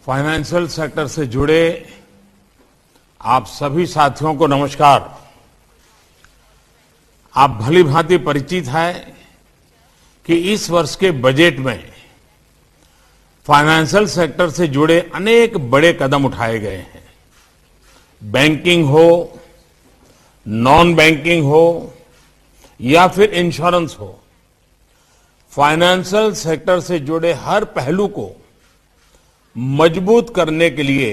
Financial sector से जुड़े आप सभी साथियों को नमस्कार। आप भली भांति परिचित है कि इस वर्ष के बजट में फाइनेंशियल सेक्टर से जुड़े अनेक बड़े कदम उठाए गए हैं। बैंकिंग हो, नॉन बैंकिंग हो या फिर इंश्योरेंस हो, फाइनेंशियल सेक्टर से जुड़े हर पहलू को मजबूत करने के लिए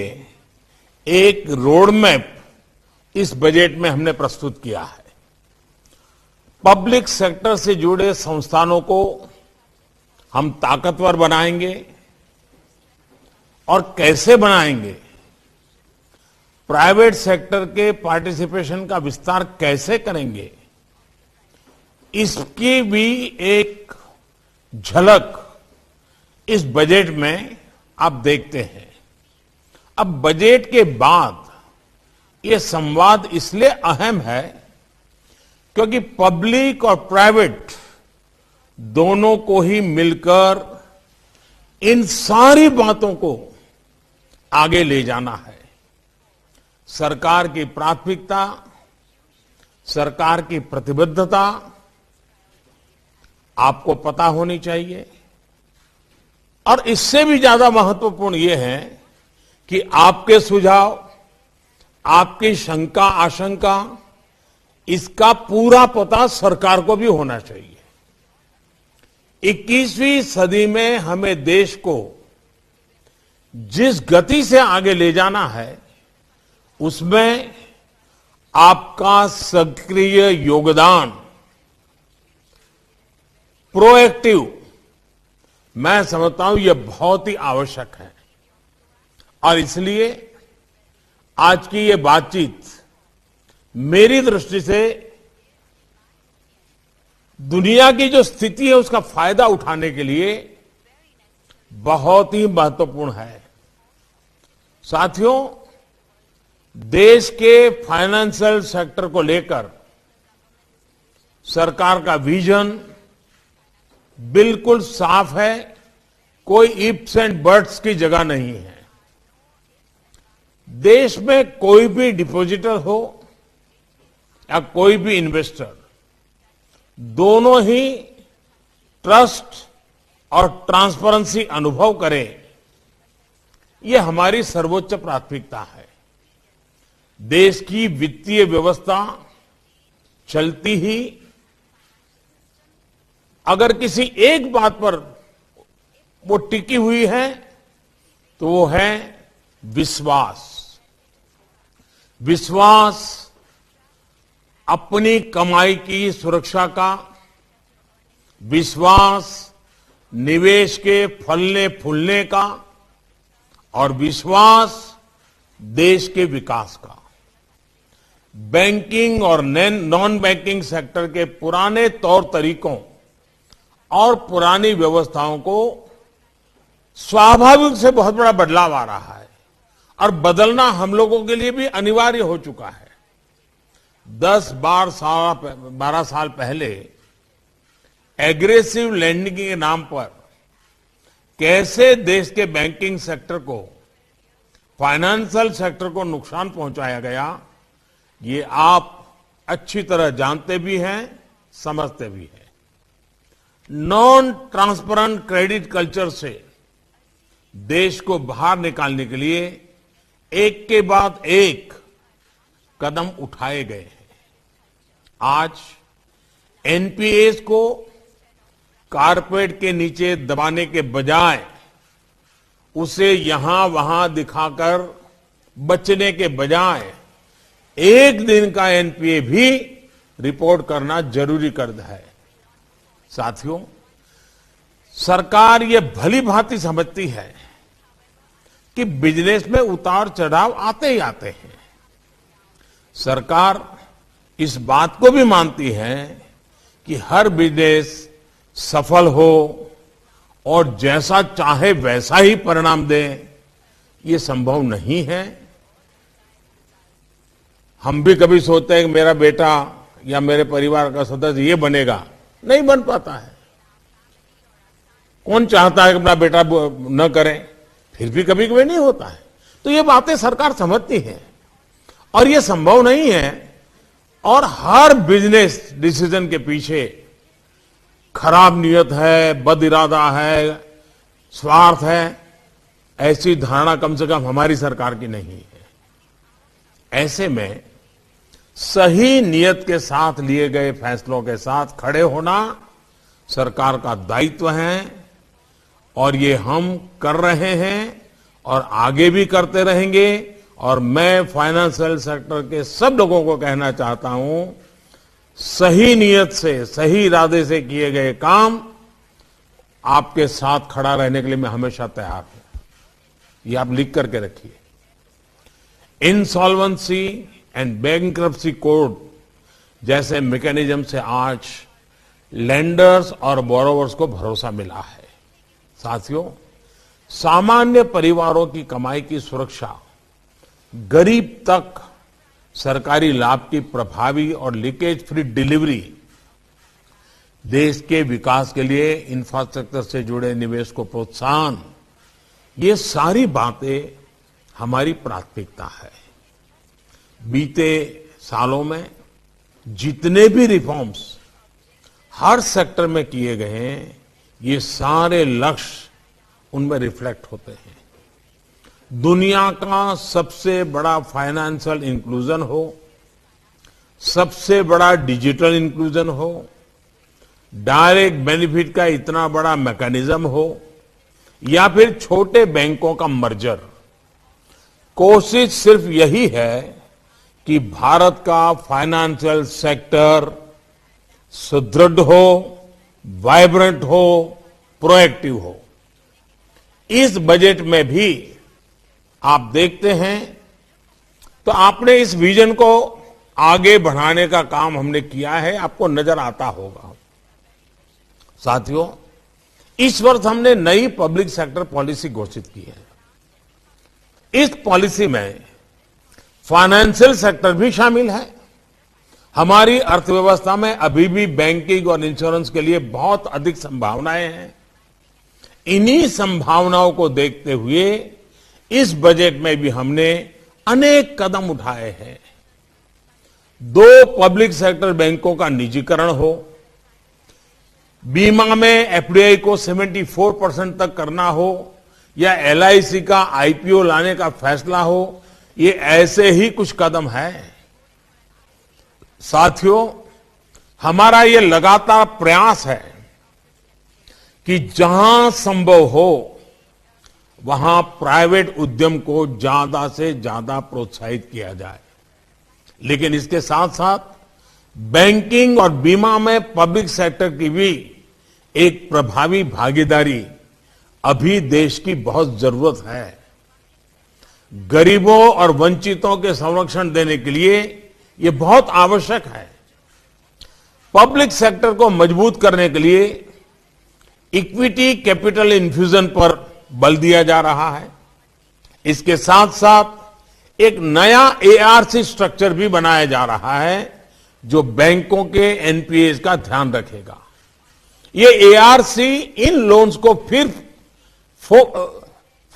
एक रोड मैप इस बजट में हमने प्रस्तुत किया है। पब्लिक सेक्टर से जुड़े संस्थानों को हम ताकतवर बनाएंगे और कैसे बनाएंगे, प्राइवेट सेक्टर के पार्टिसिपेशन का विस्तार कैसे करेंगे, इसकी भी एक झलक इस बजट में आप देखते हैं। अब बजट के बाद ये संवाद इसलिए अहम है क्योंकि पब्लिक और प्राइवेट दोनों को ही मिलकर इन सारी बातों को आगे ले जाना है। सरकार की प्राथमिकता, सरकार की प्रतिबद्धता आपको पता होनी चाहिए और इससे भी ज्यादा महत्वपूर्ण यह है कि आपके सुझाव, आपकी शंका आशंका, इसका पूरा पता सरकार को भी होना चाहिए। 21वीं सदी में हमें देश को जिस गति से आगे ले जाना है उसमें आपका सक्रिय योगदान, प्रोएक्टिव, मैं समझता हूं यह बहुत ही आवश्यक है। और इसलिए आज की ये बातचीत मेरी दृष्टि से दुनिया की जो स्थिति है उसका फायदा उठाने के लिए बहुत ही महत्वपूर्ण है। साथियों, देश के फाइनेंशियल सेक्टर को लेकर सरकार का विजन बिल्कुल साफ है, कोई इफ्स एंड बट्स की जगह नहीं है। देश में कोई भी डिपॉजिटर हो या कोई भी इन्वेस्टर, दोनों ही ट्रस्ट और ट्रांसपेरेंसी अनुभव करें, यह हमारी सर्वोच्च प्राथमिकता है। देश की वित्तीय व्यवस्था चलती ही अगर किसी एक बात पर वो टिकी हुई है तो वो है विश्वास। विश्वास अपनी कमाई की सुरक्षा का, विश्वास निवेश के फलने फूलने का और विश्वास देश के विकास का। बैंकिंग और नॉन बैंकिंग सेक्टर के पुराने तौर तरीकों और पुरानी व्यवस्थाओं को स्वाभाविक से बहुत बड़ा बदलाव आ रहा है और बदलना हम लोगों के लिए भी अनिवार्य हो चुका है। 10-12 साल पहले एग्रेसिव लैंडिंग के नाम पर कैसे देश के बैंकिंग सेक्टर को, फाइनेंशियल सेक्टर को नुकसान पहुंचाया गया, ये आप अच्छी तरह जानते भी हैं, समझते भी हैं। नॉन ट्रांसपेरेंट क्रेडिट कल्चर से देश को बाहर निकालने के लिए एक के बाद एक कदम उठाए गए हैं। आज एनपीएस को कारपेट के नीचे दबाने के बजाय उसे यहां वहां दिखाकर बचने के बजाय एक दिन का एनपीए भी रिपोर्ट करना जरूरी कर है। साथियों, सरकार ये भली भांति समझती है कि बिजनेस में उतार चढ़ाव आते ही आते हैं। सरकार इस बात को भी मानती है कि हर बिजनेस सफल हो और जैसा चाहे वैसा ही परिणाम दे, ये संभव नहीं है। हम भी कभी सोचते हैं कि मेरा बेटा या मेरे परिवार का सदस्य ये बनेगा, नहीं बन पाता है। कौन चाहता है कि अपना बेटा न करे, फिर भी कभी कभी नहीं होता है। तो ये बातें सरकार समझती है और ये संभव नहीं है। और हर बिजनेस डिसीजन के पीछे खराब नियत है, बद इरादा है, स्वार्थ है, ऐसी धारणा कम से कम हमारी सरकार की नहीं है। ऐसे में सही नियत के साथ लिए गए फैसलों के साथ खड़े होना सरकार का दायित्व है और ये हम कर रहे हैं और आगे भी करते रहेंगे। और मैं फाइनेंशियल सेक्टर के सब लोगों को कहना चाहता हूं, सही नियत से, सही इरादे से किए गए काम आपके साथ खड़ा रहने के लिए मैं हमेशा तैयार हूं। ये आप लिख करके रखिए। इंसॉल्वेंसी एंड बैंक्रप्सी कोड जैसे मैकेनिज्म से आज लेंडर्स और बोरोवर्स को भरोसा मिला है। साथियों, सामान्य परिवारों की कमाई की सुरक्षा, गरीब तक सरकारी लाभ की प्रभावी और लीकेज फ्री डिलीवरी, देश के विकास के लिए इंफ्रास्ट्रक्चर से जुड़े निवेश को प्रोत्साहन, ये सारी बातें हमारी प्राथमिकता है। बीते सालों में जितने भी रिफॉर्म्स हर सेक्टर में किए गए हैं, ये सारे लक्ष्य उनमें रिफ्लेक्ट होते हैं। दुनिया का सबसे बड़ा फाइनेंशियल इंक्लूजन हो, सबसे बड़ा डिजिटल इंक्लूजन हो, डायरेक्ट बेनिफिट का इतना बड़ा मैकेनिज्म हो, या फिर छोटे बैंकों का मर्जर, कोशिश सिर्फ यही है कि भारत का फाइनेंशियल सेक्टर सुदृढ़ हो, वाइब्रेंट हो, प्रोएक्टिव हो। इस बजट में भी आप देखते हैं तो आपने इस विजन को आगे बढ़ाने का काम हमने किया है, आपको नजर आता होगा। साथियों, इस वर्ष हमने नई पब्लिक सेक्टर पॉलिसी घोषित की है। इस पॉलिसी में फाइनेंशियल सेक्टर भी शामिल है। हमारी अर्थव्यवस्था में अभी भी बैंकिंग और इंश्योरेंस के लिए बहुत अधिक संभावनाएं हैं। इन्हीं संभावनाओं को देखते हुए इस बजट में भी हमने अनेक कदम उठाए हैं। 2 पब्लिक सेक्टर बैंकों का निजीकरण हो, बीमा में एफडीआई को 74% तक करना हो, या एलआईसी का आईपीओ लाने का फैसला हो, ये ऐसे ही कुछ कदम हैं। साथियों, हमारा ये लगातार प्रयास है कि जहां संभव हो वहां प्राइवेट उद्यम को ज्यादा से ज्यादा प्रोत्साहित किया जाए, लेकिन इसके साथ साथ बैंकिंग और बीमा में पब्लिक सेक्टर की भी एक प्रभावी भागीदारी अभी देश की बहुत जरूरत है। गरीबों और वंचितों के संरक्षण देने के लिए ये बहुत आवश्यक है। पब्लिक सेक्टर को मजबूत करने के लिए इक्विटी कैपिटल इन्फ्यूजन पर बल दिया जा रहा है। इसके साथ साथ एक नया एआरसी स्ट्रक्चर भी बनाया जा रहा है जो बैंकों के एनपीएस का ध्यान रखेगा। ये एआरसी इन लोन्स को फिर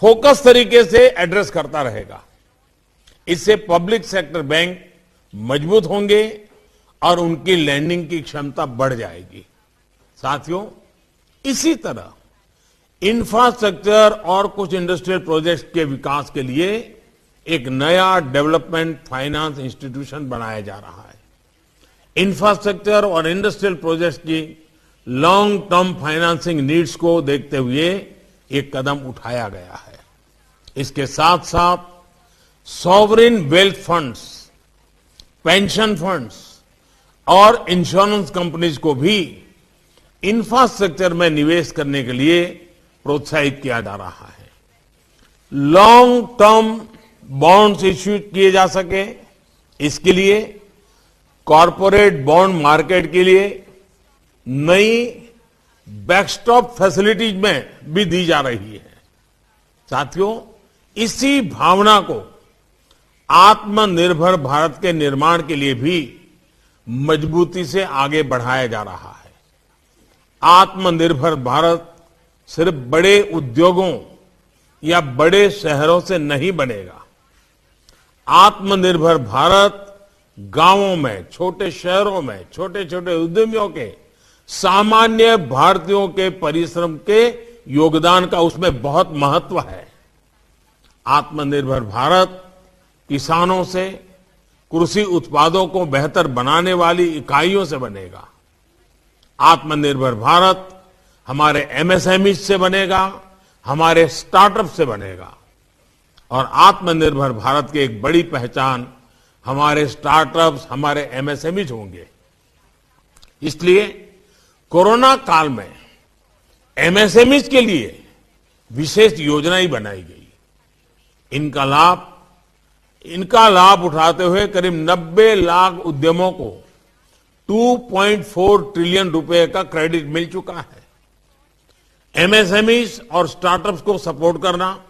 फोकस तरीके से एड्रेस करता रहेगा। इससे पब्लिक सेक्टर बैंक मजबूत होंगे और उनकी लैंडिंग की क्षमता बढ़ जाएगी। साथियों, इसी तरह इंफ्रास्ट्रक्चर और कुछ इंडस्ट्रियल प्रोजेक्ट्स के विकास के लिए एक नया डेवलपमेंट फाइनेंस इंस्टीट्यूशन बनाया जा रहा है। इंफ्रास्ट्रक्चर और इंडस्ट्रियल प्रोजेक्ट्स की लॉन्ग टर्म फाइनेंसिंग नीड्स को देखते हुए एक कदम उठाया गया है। इसके साथ साथ sovereign wealth funds, pension funds और इंश्योरेंस कंपनीज को भी इंफ्रास्ट्रक्चर में निवेश करने के लिए प्रोत्साहित किया जा रहा है। लॉन्ग टर्म बॉन्ड्स इश्यू किए जा सके, इसके लिए कॉरपोरेट बॉन्ड मार्केट के लिए नई बैकस्टॉप फैसिलिटीज में भी दी जा रही है। साथियों, इसी भावना को आत्मनिर्भर भारत के निर्माण के लिए भी मजबूती से आगे बढ़ाया जा रहा है। आत्मनिर्भर भारत सिर्फ बड़े उद्योगों या बड़े शहरों से नहीं बनेगा। आत्मनिर्भर भारत गांवों में, छोटे शहरों में, छोटे छोटे उद्यमियों के, सामान्य भारतीयों के परिश्रम के योगदान का उसमें बहुत महत्व है। आत्मनिर्भर भारत किसानों से, कृषि उत्पादों को बेहतर बनाने वाली इकाइयों से बनेगा। आत्मनिर्भर भारत हमारे एमएसएमई से बनेगा, हमारे स्टार्टअप से बनेगा। और आत्मनिर्भर भारत की एक बड़ी पहचान हमारे स्टार्टअप्स, हमारे एमएसएमईज होंगे। इसलिए कोरोना काल में एमएसएमईज के लिए विशेष योजनाएं बनाई गई। इनका लाभ उठाते हुए करीब 90 लाख उद्यमों को 2.4 ट्रिलियन रुपए का क्रेडिट मिल चुका है। एमएसएमईज और स्टार्टअप्स को सपोर्ट करना,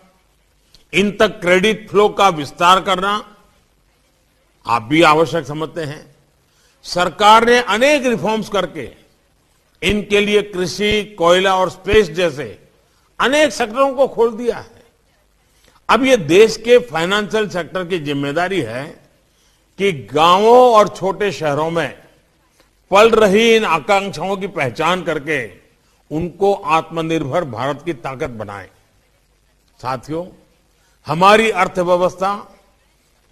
इन तक क्रेडिट फ्लो का विस्तार करना आप भी आवश्यक समझते हैं। सरकार ने अनेक रिफॉर्म्स करके इनके लिए कृषि, कोयला और स्पेस जैसे अनेक सेक्टरों को खोल दिया है। अब ये देश के फाइनेंशियल सेक्टर की जिम्मेदारी है कि गांवों और छोटे शहरों में पल रही इन आकांक्षाओं की पहचान करके उनको आत्मनिर्भर भारत की ताकत बनाएं। साथियों, हमारी अर्थव्यवस्था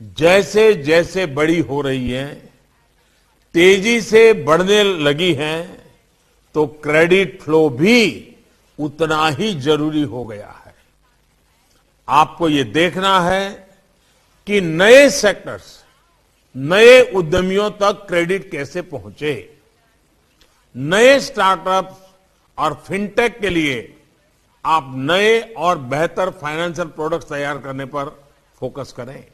जैसे जैसे बड़ी हो रही है, तेजी से बढ़ने लगी है, तो क्रेडिट फ्लो भी उतना ही जरूरी हो गया है। आपको ये देखना है कि नए सेक्टर्स, नए उद्यमियों तक क्रेडिट कैसे पहुंचे। नए स्टार्टअप्स और फिनटेक के लिए आप नए और बेहतर फाइनेंशियल प्रोडक्ट्स तैयार करने पर फोकस करें।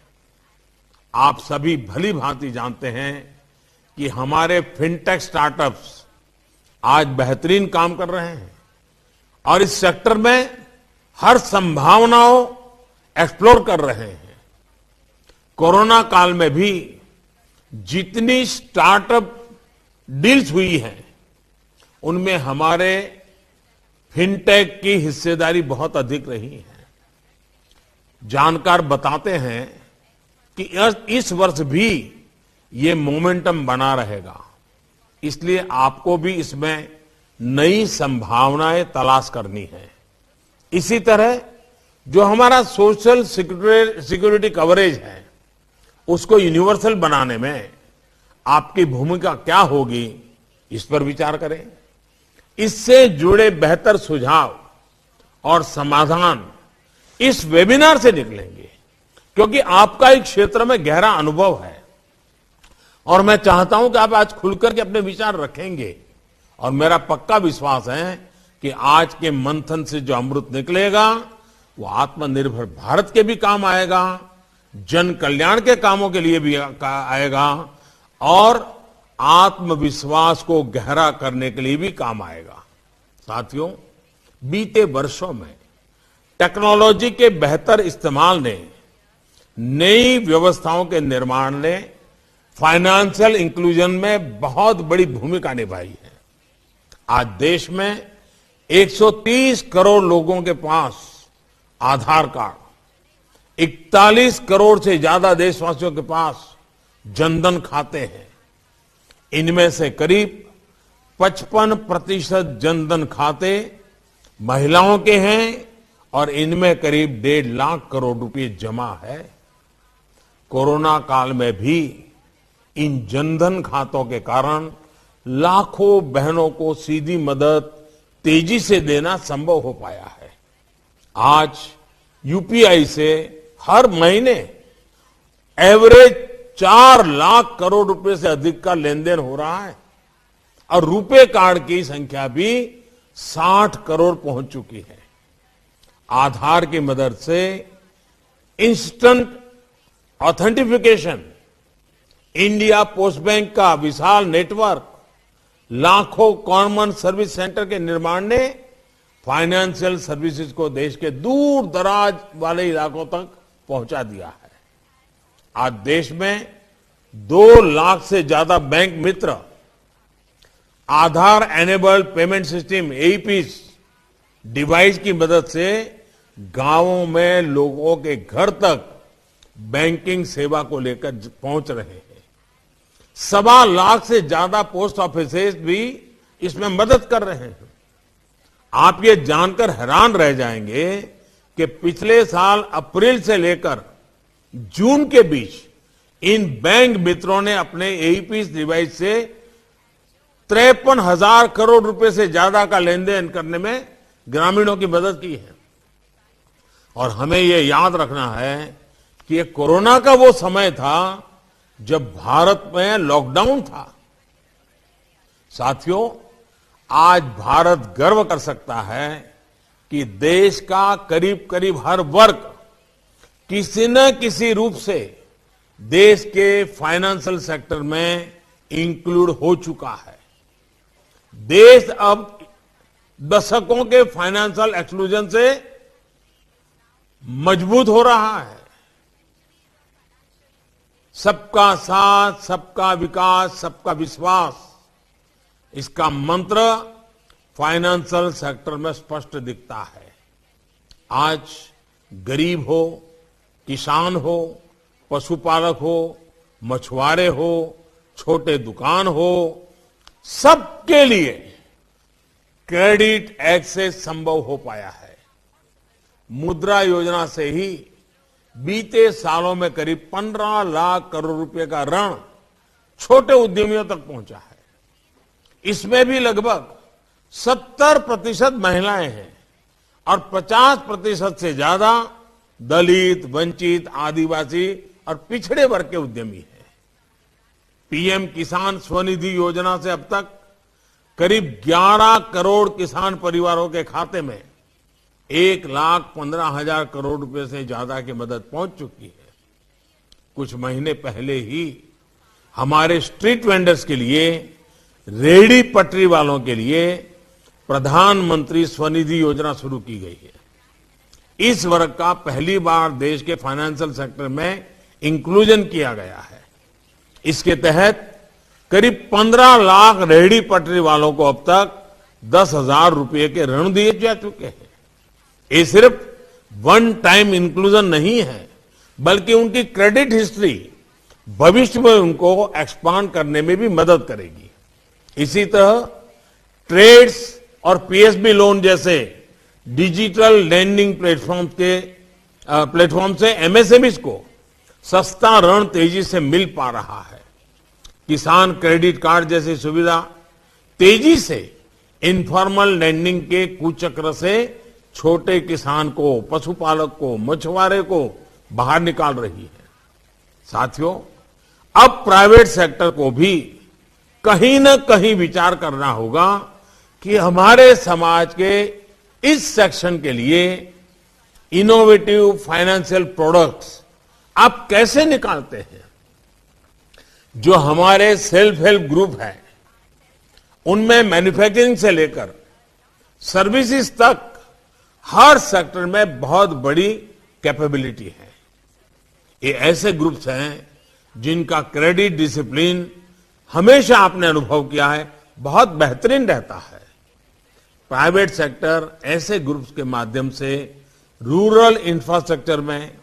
आप सभी भली भांति जानते हैं कि हमारे फिनटेक स्टार्टअप्स आज बेहतरीन काम कर रहे हैं और इस सेक्टर में हर संभावनाओं एक्सप्लोर कर रहे हैं। कोरोना काल में भी जितनी स्टार्टअप डील्स हुई हैं, उनमें हमारे फिनटेक की हिस्सेदारी बहुत अधिक रही है। जानकार बताते हैं कि इस वर्ष भी ये मोमेंटम बना रहेगा। इसलिए आपको भी इसमें नई संभावनाएं तलाश करनी है। इसी तरह जो हमारा सोशल सिक्योरिटी कवरेज है, उसको यूनिवर्सल बनाने में आपकी भूमिका क्या होगी, इस पर विचार करें। इससे जुड़े बेहतर सुझाव और समाधान इस वेबिनार से निकलेंगे, क्योंकि आपका एक क्षेत्र में गहरा अनुभव है और मैं चाहता हूं कि आप आज खुलकर के अपने विचार रखेंगे। और मेरा पक्का विश्वास है कि आज के मंथन से जो अमृत निकलेगा वो आत्मनिर्भर भारत के भी काम आएगा, जन कल्याण के कामों के लिए भी आएगा और आत्मविश्वास को गहरा करने के लिए भी काम आएगा। साथियों, बीते वर्षों में टेक्नोलॉजी के बेहतर इस्तेमाल ने, नई व्यवस्थाओं के निर्माण ने फाइनेंशियल इंक्लूजन में बहुत बड़ी भूमिका निभाई है। आज देश में 130 करोड़ लोगों के पास आधार कार्ड, 41 करोड़ से ज्यादा देशवासियों के पास जनधन खाते हैं। इनमें से करीब 55% जनधन खाते महिलाओं के हैं और इनमें करीब 1.5 लाख करोड़ रुपए जमा है। कोरोना काल में भी इन जनधन खातों के कारण लाखों बहनों को सीधी मदद तेजी से देना संभव हो पाया है। आज यूपीआई से हर महीने एवरेज 4 लाख करोड़ रुपए से अधिक का लेन देन हो रहा है और रुपे कार्ड की संख्या भी 60 करोड़ पहुंच चुकी है। आधार की मदद से instant authentication, India post bank का विशाल नेटवर्क, लाखों कॉमन सर्विस सेंटर के निर्माण ने फाइनेंशियल सर्विसेज को देश के दूर दराज वाले इलाकों तक पहुंचा दिया है। आज देश में 2 लाख से ज्यादा बैंक मित्र Aadhaar enabled payment system AEPS device की मदद से गांवों में लोगों के घर तक बैंकिंग सेवा को लेकर पहुंच रहे हैं। 1.25 लाख से ज्यादा पोस्ट ऑफिसेज भी इसमें मदद कर रहे हैं। आप ये जानकर हैरान रह जाएंगे कि पिछले साल अप्रैल से लेकर जून के बीच इन बैंक मित्रों ने अपने एईपी डिवाइस से 53,000 करोड़ रुपए से ज्यादा का लेन देन करने में ग्रामीणों की मदद की है। और हमें यह याद रखना है कि ये कोरोना का वो समय था जब भारत में लॉकडाउन था। साथियों, आज भारत गर्व कर सकता है कि देश का करीब करीब हर वर्ग किसी न किसी रूप से देश के फाइनेंशियल सेक्टर में इंक्लूड हो चुका है। देश अब दशकों के फाइनेंशियल एक्सक्लूजन से मजबूत हो रहा है। सबका साथ, सबका विकास, सबका विश्वास, इसका मंत्र फाइनेंशियल सेक्टर में स्पष्ट दिखता है। आज गरीब हो, किसान हो, पशुपालक हो, मछुआरे हो, छोटे दुकान हो, सबके लिए क्रेडिट एक्सेस संभव हो पाया है। मुद्रा योजना से ही बीते सालों में करीब 15 लाख करोड़ रुपए का ऋण छोटे उद्यमियों तक पहुंचा है। इसमें भी लगभग 70% महिलाएं हैं और 50% से ज्यादा दलित, वंचित, आदिवासी और पिछड़े वर्ग के उद्यमी हैं। पीएम किसान स्वनिधि योजना से अब तक करीब 11 करोड़ किसान परिवारों के खाते में 1,15,000 करोड़ रुपए से ज्यादा की मदद पहुंच चुकी है। कुछ महीने पहले ही हमारे स्ट्रीट वेंडर्स के लिए, रेहड़ी पटरी वालों के लिए प्रधानमंत्री स्वनिधि योजना शुरू की गई है। इस वर्ग का पहली बार देश के फाइनेंशियल सेक्टर में इंक्लूजन किया गया है। इसके तहत करीब 15 लाख रेहड़ी पटरी वालों को अब तक 10,000 रुपए के ऋण दिए जा चुके हैं। ये सिर्फ वन टाइम इंक्लूजन नहीं है, बल्कि उनकी क्रेडिट हिस्ट्री भविष्य में उनको एक्सपांड करने में भी मदद करेगी। इसी तरह ट्रेड्स और पीएसबी लोन जैसे डिजिटल लैंडिंग प्लेटफॉर्म से एमएसएमईज को सस्ता ऋण तेजी से मिल पा रहा है। किसान क्रेडिट कार्ड जैसी सुविधा तेजी से इनफॉर्मल लैंडिंग के कुचक्र से छोटे किसान को, पशुपालक को, मछुआरे को बाहर निकाल रही है। साथियों, अब प्राइवेट सेक्टर को भी कहीं न कहीं विचार करना होगा कि हमारे समाज के इस सेक्शन के लिए इनोवेटिव फाइनेंशियल प्रोडक्ट्स आप कैसे निकालते हैं। जो हमारे सेल्फ हेल्प ग्रुप है, उनमें मैन्युफैक्चरिंग से लेकर सर्विसेज तक हर सेक्टर में बहुत बड़ी कैपेबिलिटी है। ये ऐसे ग्रुप्स हैं जिनका क्रेडिट डिसिप्लिन हमेशा आपने अनुभव किया है बहुत बेहतरीन रहता है। प्राइवेट सेक्टर ऐसे ग्रुप्स के माध्यम से रूरल इंफ्रास्ट्रक्चर में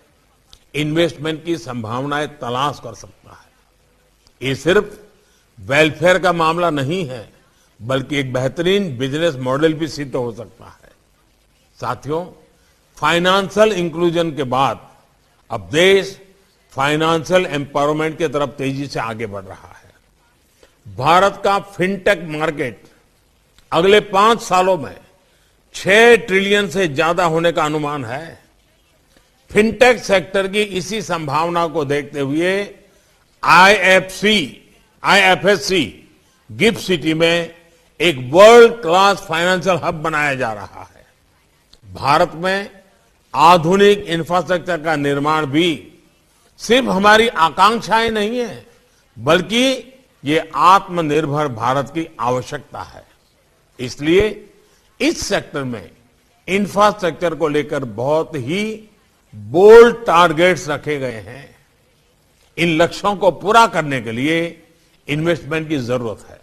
इन्वेस्टमेंट की संभावनाएं तलाश कर सकता है। ये सिर्फ वेलफेयर का मामला नहीं है, बल्कि एक बेहतरीन बिजनेस मॉडल भी सिद्ध हो सकता है। साथियों, फाइनेंशियल इंक्लूजन के बाद अब देश फाइनेंशियल एम्पावरमेंट की तरफ तेजी से आगे बढ़ रहा है। भारत का फिनटेक मार्केट अगले 5 सालों में 6 ट्रिलियन से ज्यादा होने का अनुमान है। फिनटेक सेक्टर की इसी संभावना को देखते हुए आईएफएससी गिफ्ट सिटी में एक वर्ल्ड क्लास फाइनेंशियल हब बनाया जा रहा है। भारत में आधुनिक इंफ्रास्ट्रक्चर का निर्माण भी सिर्फ हमारी आकांक्षाएं नहीं है, बल्कि ये आत्मनिर्भर भारत की आवश्यकता है। इसलिए इस सेक्टर में इंफ्रास्ट्रक्चर को लेकर बहुत ही बोल्ड टारगेट्स रखे गए हैं। इन लक्ष्यों को पूरा करने के लिए इन्वेस्टमेंट की जरूरत है।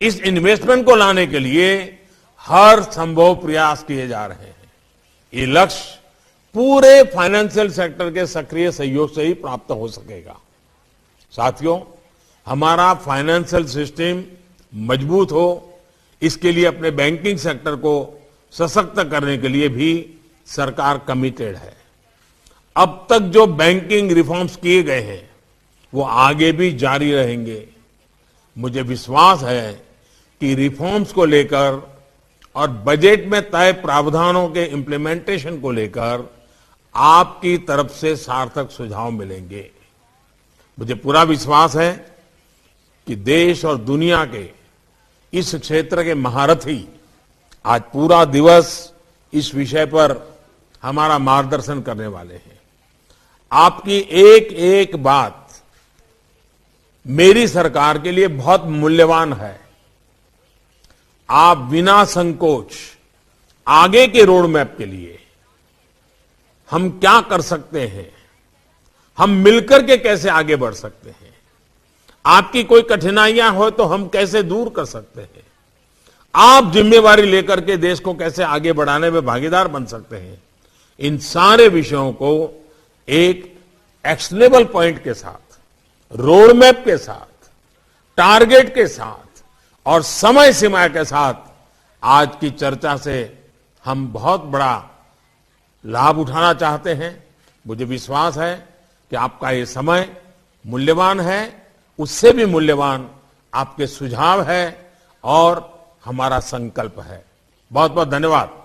इस इन्वेस्टमेंट को लाने के लिए हर संभव प्रयास किए जा रहे हैं। ये लक्ष्य पूरे फाइनेंशियल सेक्टर के सक्रिय सहयोग से ही प्राप्त हो सकेगा। साथियों, हमारा फाइनेंशियल सिस्टम मजबूत हो, इसके लिए अपने बैंकिंग सेक्टर को सशक्त करने के लिए भी सरकार कमिटेड है। अब तक जो बैंकिंग रिफॉर्म्स किए गए हैं वो आगे भी जारी रहेंगे। मुझे विश्वास है कि रिफॉर्म्स को लेकर और बजट में तय प्रावधानों के इम्प्लीमेंटेशन को लेकर आपकी तरफ से सार्थक सुझाव मिलेंगे। मुझे पूरा विश्वास है कि देश और दुनिया के इस क्षेत्र के महारथी आज पूरा दिवस इस विषय पर हमारा मार्गदर्शन करने वाले हैं। आपकी एक एक बात मेरी सरकार के लिए बहुत मूल्यवान है। आप बिना संकोच आगे के रोड मैप के लिए हम क्या कर सकते हैं, हम मिलकर के कैसे आगे बढ़ सकते हैं, आपकी कोई कठिनाइयां हो तो हम कैसे दूर कर सकते हैं, आप जिम्मेवारी लेकर के देश को कैसे आगे बढ़ाने में भागीदार बन सकते हैं, इन सारे विषयों को एक एक्शनेबल पॉइंट के साथ, रोड मैप के साथ, टारगेट के साथ और समय सीमा के साथ आज की चर्चा से हम बहुत बड़ा लाभ उठाना चाहते हैं। मुझे विश्वास है कि आपका ये समय मूल्यवान है, उससे भी मूल्यवान आपके सुझाव है और हमारा संकल्प है। बहुत बहुत धन्यवाद।